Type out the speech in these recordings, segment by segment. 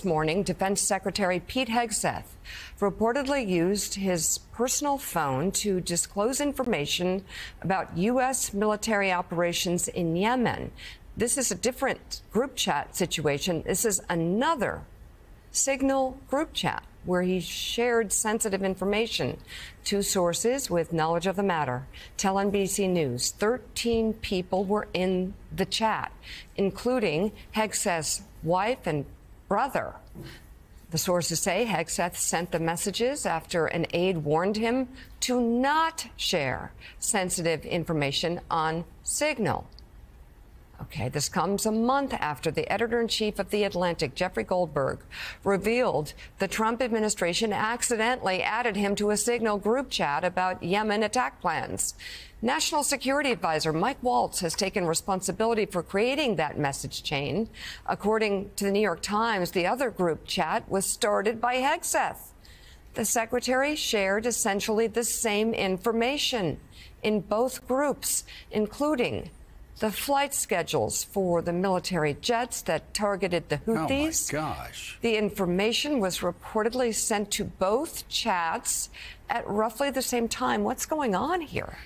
this morning, Defense Secretary Pete Hegseth reportedly used his personal phone to disclose information about U.S. military operations in Yemen. This is a different group chat situation. This is another Signal group chat where he shared sensitive information to sources with knowledge of the matter. Tell NBC News 13 people were in the chat, including Hegseth's wife and brother. The sources say Hegseth sent the messages after an aide warned him to not share sensitive information on Signal. Okay, this comes a month after the editor-in-chief of The Atlantic, Jeffrey Goldberg, revealed the Trump administration accidentally added him to a Signal group chat about Yemen attack plans. National Security Advisor Mike Waltz has taken responsibility for creating that message chain. According to the New York Times, the other group chat was started by Hegseth. The secretary shared essentially the same information in both groups, including the flight schedules for the military jets that targeted the Houthis. Oh, my gosh. The information was reportedly sent to both chats at roughly the same time. What's going on here?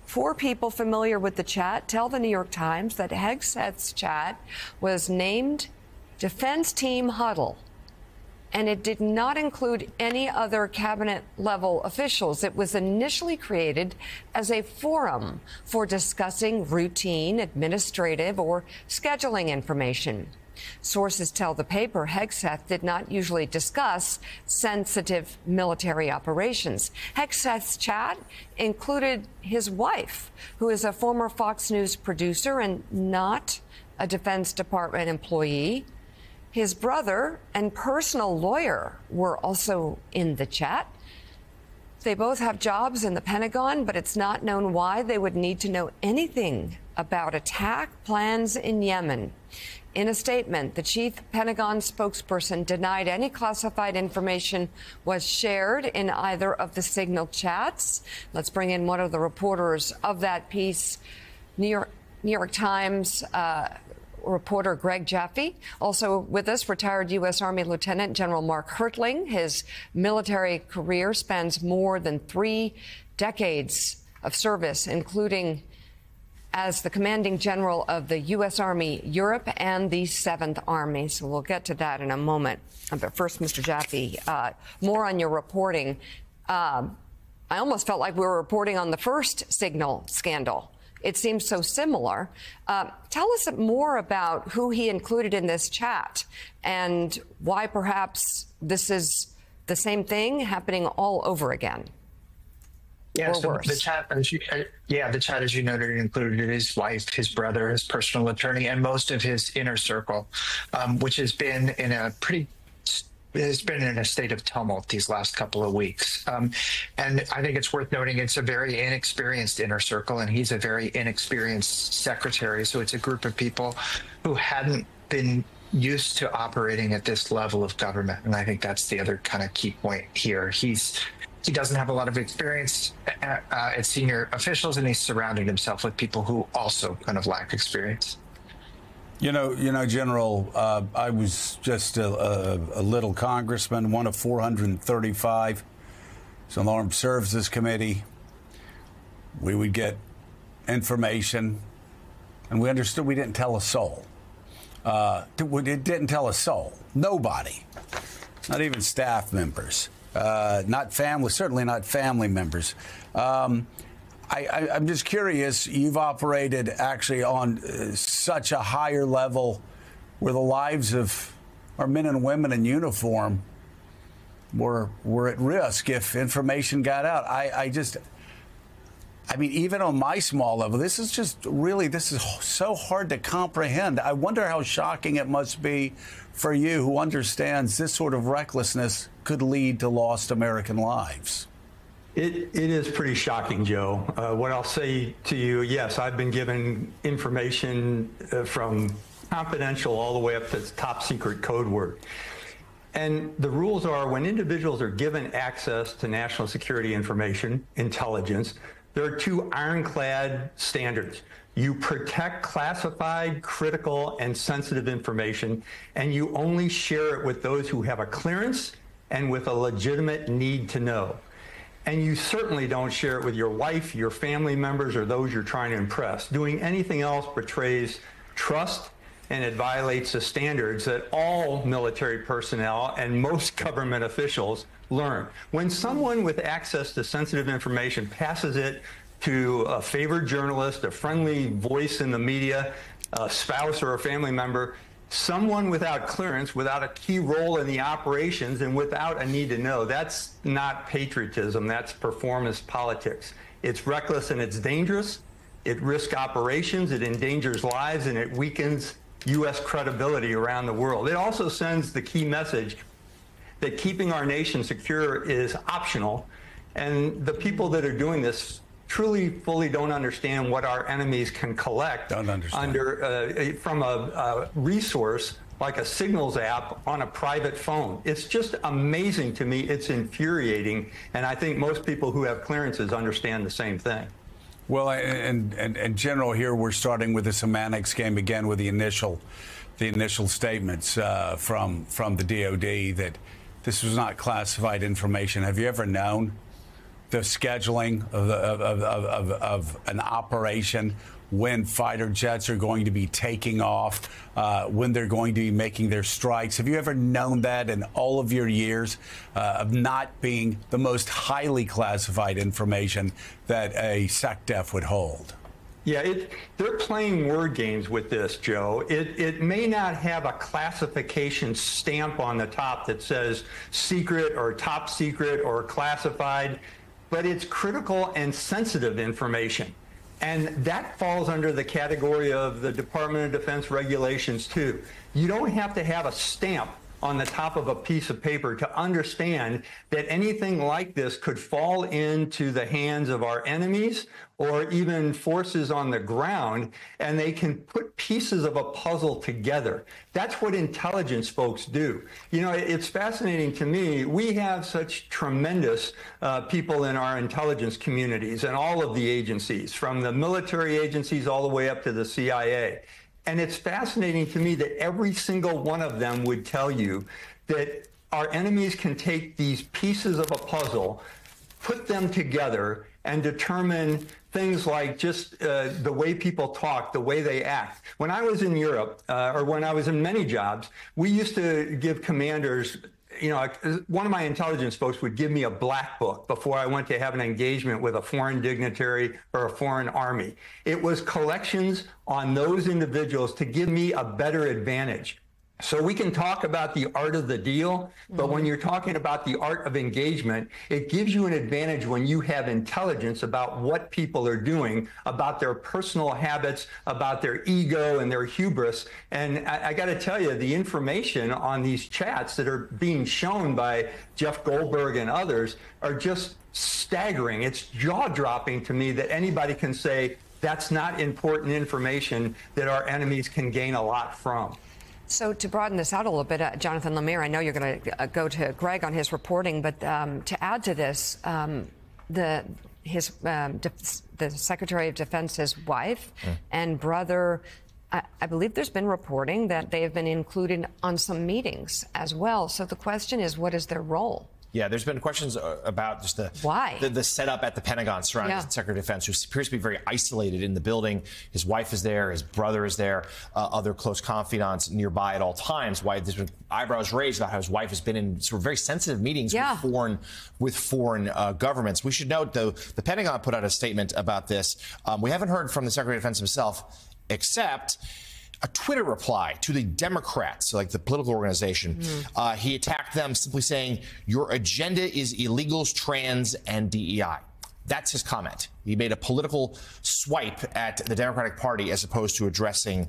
4 people familiar with the chat tell the New York Times that Hegseth's chat was named Defense Team Huddle, and it did not include any other cabinet-level officials. It was initially created as a forum for discussing routine, administrative, or scheduling information. Sources tell the paper Hegseth did not usually discuss sensitive military operations. Hegseth's chat included his wife, who is a former Fox News producer and not a Defense Department employee. His brother and personal lawyer were also in the chat. They both have jobs in the Pentagon, but it's not known why they would need to know anything about attack plans in Yemen. In a statement, the chief Pentagon spokesperson denied any classified information was shared in either of the Signal chats. Let's bring in one of the reporters of that piece, New York Times reporter Greg Jaffe. Also with us, retired U.S. Army Lieutenant General Mark Hertling. His military career spans more than 3 decades of service, including as the commanding general of the U.S. Army Europe and the 7th Army. So we'll get to that in a moment. But first, Mr. Jaffe, more on your reporting. I almost felt like we were reporting on the first Signal scandal. It seems so similar. Tell us more about who he included in this chat and why perhaps this is the same thing happening all over again. Yeah, so worse. the chat, as you noted, included his wife, his brother, his personal attorney, and most of his inner circle, which has been in a state of tumult these last couple of weeks. And I think it's worth noting it's a very inexperienced inner circle, and he's a very inexperienced secretary. So it's a group of people who hadn't been used to operating at this level of government. And I think that's the other kind of key point here. He doesn't have a lot of experience at senior officials, and he's surrounded himself with people who also kind of lack experience. You know, General, I was just a little congressman, one of 435. So on the Armed Services Committee, we would get information, and we understood we didn't tell a soul. It didn't tell a soul. Nobody. Not even staff members. Not family, certainly not family members. I'm just curious, you've operated actually on such a higher level where the lives of our men and women in uniform were at risk if information got out. I mean, even on my small level, this is so hard to comprehend. I wonder how shocking it must be for you, who understands this sort of recklessness could lead to lost American lives. It is pretty shocking, Joe. What I'll say to you, yes, I've been given information from confidential all the way up to top secret code word. And the rules are when individuals are given access to national security information, intelligence, there are 2 ironclad standards. You protect classified, critical, and sensitive information, and you only share it with those who have a clearance and with a legitimate need to know. And you certainly don't share it with your wife, your family members, or those you're trying to impress. Doing anything else betrays trust, and it violates the standards that all military personnel and most government officials learn. When someone with access to sensitive information passes it to a favored journalist, a friendly voice in the media, a spouse or a family member, someone without clearance, without a key role in the operations, and without a need to know, that's not patriotism, that's performance politics. It's reckless and it's dangerous. It risks operations, it endangers lives, and it weakens U.S. credibility around the world. It also sends the key message that keeping our nation secure is optional, and the people that are doing this truly fully don't understand what our enemies can collect under from a resource like a Signals app on a private phone. It's just amazing to me. It's infuriating, and I think most people who have clearances understand the same thing. Well, and General, here we're starting with the semantics game again with the initial statements from the DOD that this was not classified information. Have you ever known the scheduling of an operation, when fighter jets are going to be taking off, when they're going to be making their strikes? Have you ever known that in all of your years of not being the most highly classified information that a SecDef would hold? Yeah, they're playing word games with this, Joe. It may not have a classification stamp on the top that says secret or top secret or classified, but it's critical and sensitive information. And that falls under the category of the Department of Defense regulations, too. You don't have to have a stamp on the top of a piece of paper to understand that anything like this could fall into the hands of our enemies or even forces on the ground, and they can put pieces of a puzzle together. That's what intelligence folks do. You know, it's fascinating to me. We have such tremendous people in our intelligence communities and all of the agencies, from the military agencies all the way up to the CIA. And it's fascinating to me that every single one of them would tell you that our enemies can take these pieces of a puzzle, put them together, and determine things like just the way people talk, the way they act. When I was in Europe, or when I was in many jobs, we used to give commanders, you know, one of my intelligence folks would give me a black book before I went to have an engagement with a foreign dignitary or a foreign army. It was collections on those individuals to give me a better advantage. So we can talk about the art of the deal, but when you're talking about the art of engagement, it gives you an advantage when you have intelligence about what people are doing, about their personal habits, about their ego and their hubris. And I got to tell you, the information on these chats that are being shown by Jeff Goldberg and others are just staggering. It's jaw-dropping to me that anybody can say that's not important information that our enemies can gain a lot from. So to broaden this out a little bit, Jonathan Lemire, I know you're going to go to Greg on his reporting, but to add to this, the Secretary of Defense's wife and brother, I believe there's been reporting that they have been included on some meetings as well. So the question is, what is their role? Yeah, there's been questions about just the setup at the Pentagon surrounding the Secretary of Defense, who appears to be very isolated in the building. His wife is there, his brother is there, other close confidants nearby at all times. Why there's been eyebrows raised about how his wife has been in sort of very sensitive meetings with foreign governments. We should note, though, the Pentagon put out a statement about this. We haven't heard from the Secretary of Defense himself, except a Twitter reply to the Democrats, like the political organization. He attacked them, simply saying, "Your agenda is illegals, trans, and DEI." That's his comment. He made a political swipe at the Democratic Party as opposed to addressing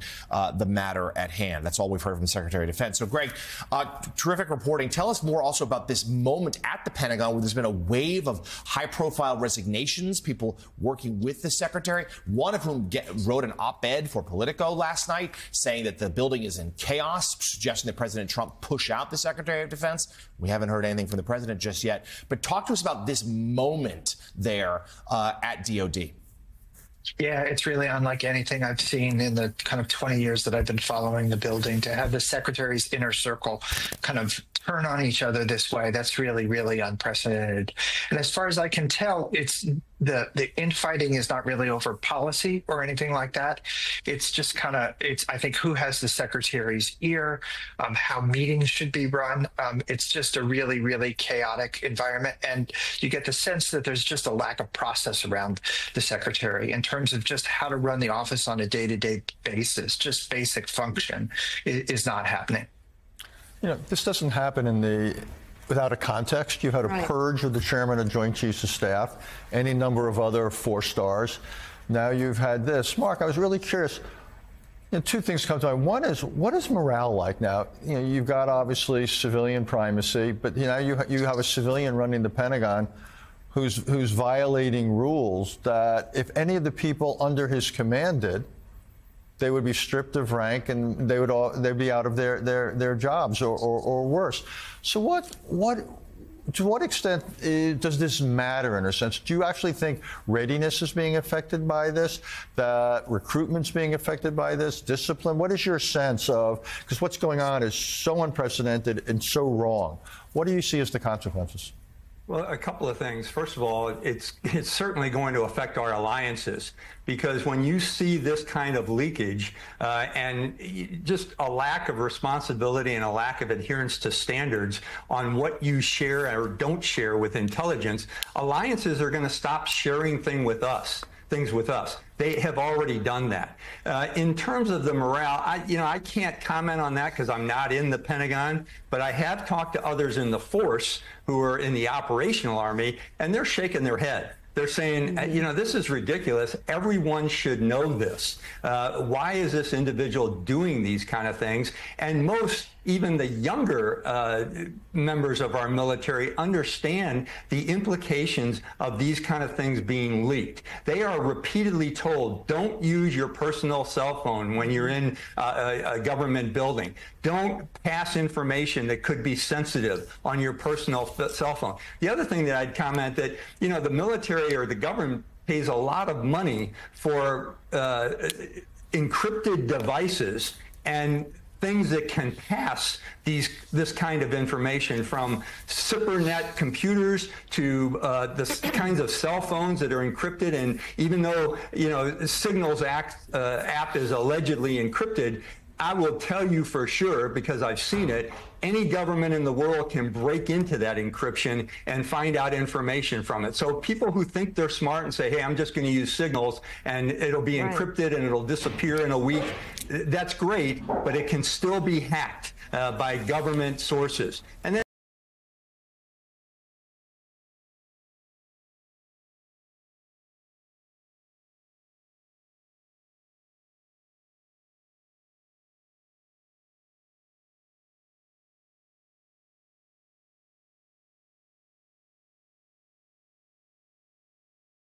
the matter at hand. That's all we've heard from the Secretary of Defense. So, Greg, terrific reporting. Tell us more also about this moment at the Pentagon where there's been a wave of high-profile resignations, people working with the Secretary, one of whom wrote an op-ed for Politico last night saying that the building is in chaos, suggesting that President Trump push out the Secretary of Defense. We haven't heard anything from the president just yet. But talk to us about this moment there at DOD. Yeah, it's really unlike anything I've seen in the kind of 20 years that I've been following the building. To have the secretary's inner circle kind of turn on each other this way, that's really, really unprecedented. And as far as I can tell, it's the infighting is not really over policy or anything like that. It's just kind of, I think, who has the secretary's ear, how meetings should be run. It's just a really, really chaotic environment. And you get the sense that there's just a lack of process around the secretary in terms of just how to run the office on a day-to-day basis. Just basic function is not happening. You know, this doesn't happen without a context. You had a purge of the chairman of Joint Chiefs of Staff, any number of other 4-stars. Now you've had this. Mark, I was really curious. You know, two things come to mind. One is, what is morale like now? You know, you've got obviously civilian primacy, but you know, you have a civilian running the Pentagon who's violating rules that if any of the people under his command did, they would be stripped of rank and they'd be out of their jobs or worse. So to what extent does this matter in a sense? Do you actually think readiness is being affected by this, that recruitment's being affected by this, discipline? What is your sense of, because what's going on is so unprecedented and so wrong. What do you see as the consequences? Well, a couple of things. First of all, it's certainly going to affect our alliances, because when you see this kind of leakage and just a lack of responsibility and a lack of adherence to standards on what you share or don't share with intelligence, alliances are going to stop sharing things with us. They have already done that. In terms of the morale, I can't comment on that because I'm not in the Pentagon, but I have talked to others in the force who are in the operational army, and they're shaking their head. They're saying, this is ridiculous. Everyone should know this. Why is this individual doing these kind of things? And most, even the younger members of our military, understand the implications of these kind of things being leaked. They are repeatedly told, don't use your personal cell phone when you're in a government building. Don't pass information that could be sensitive on your personal cell phone. The other thing that I'd comment that, the military or the government pays a lot of money for encrypted devices and things that can pass this kind of information, from SIPRnet computers to the kinds of cell phones that are encrypted. And even though Signal's app is allegedly encrypted, I will tell you for sure, because I've seen it, any government in the world can break into that encryption and find out information from it. So people who think they're smart and say, hey, I'm just going to use Signals and it'll be encrypted and it'll disappear in a week, that's great, but it can still be hacked by government sources. And then